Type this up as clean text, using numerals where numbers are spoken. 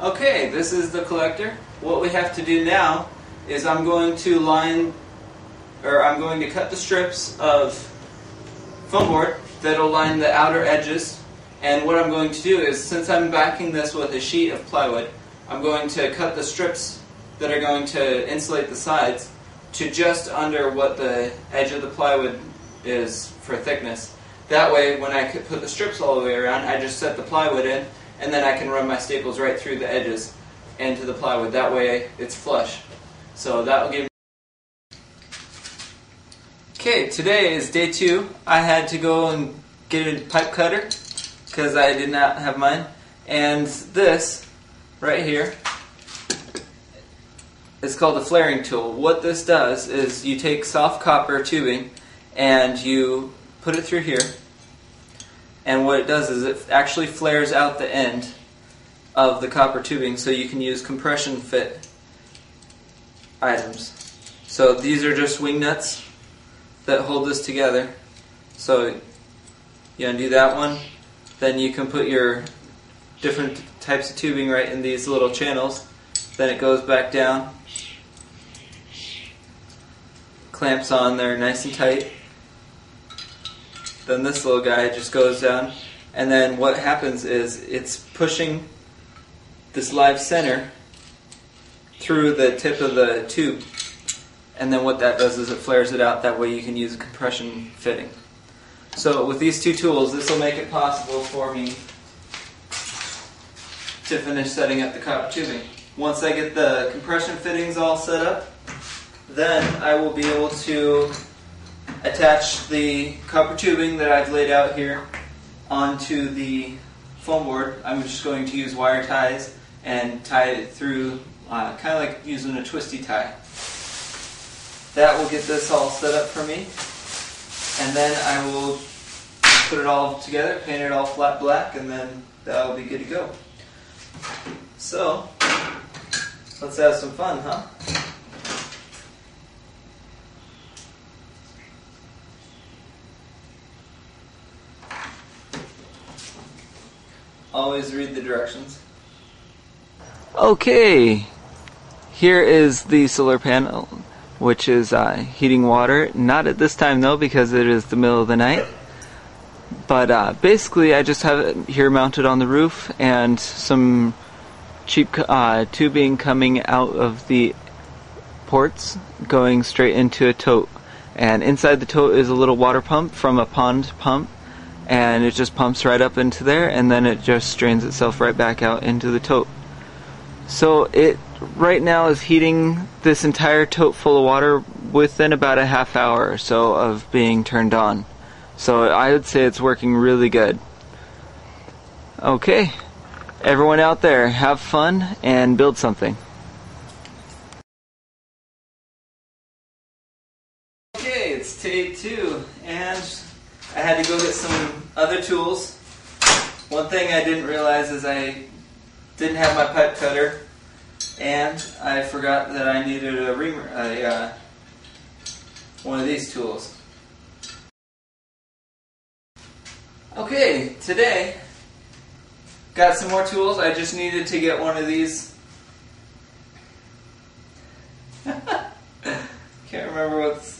Okay, this is the collector. What we have to do now is I'm going to cut the strips of foam board that'll line the outer edges. And what I'm going to do is, since I'm backing this with a sheet of plywood, I'm going to cut the strips that are going to insulate the sides to just under what the edge of the plywood is for thickness. That way, when I put the strips all the way around, I just set the plywood in, and then I can run my staples right through the edges into the plywood. That way, it's flush. So that will give me... Okay, today is day 2. I had to go and get a pipe cutter because I did not have mine. And this, right here, is called a flaring tool. What this does is you take soft copper tubing and you put it through here, and what it does is it actually flares out the end of the copper tubing so you can use compression fit items. So these are just wing nuts that hold this together. So you undo that one, then you can put your different types of tubing right in these little channels. Then it goes back down, clamps on there nice and tight. Then this little guy just goes down, and then what happens is it's pushing this live center through the tip of the tube, and then what that does is it flares it out. That way you can use a compression fitting. So with these two tools, this will make it possible for me to finish setting up the copper tubing. Once I get the compression fittings all set up, then I will be able to attach the copper tubing that I've laid out here onto the foam board. I'm just going to use wire ties and tie it through, kind of like using a twisty tie. That will get this all set up for me, and then I will put it all together, paint it all flat black, and then that will be good to go. So, let's have some fun, huh? Always read the directions. Okay, here is the solar panel, which is heating water. Not at this time though, because it is the middle of the night. But basically I just have it here mounted on the roof, and some cheap tubing coming out of the ports going straight into a tote. And inside the tote is a little water pump from a pond pump, and it just pumps right up into there, and then it just strains itself right back out into the tote. So it right now is heating this entire tote full of water within about a half hour or so of being turned on. So I would say it's working really good. Okay, everyone out there, have fun and build something. Okay, it's day 2, and I had to go get some other tools. One thing I didn't realize is I didn't have my pipe cutter, and I forgot that I needed a reamer, one of these tools. Okay, today got some more tools. I just needed to get one of these. Can't remember what's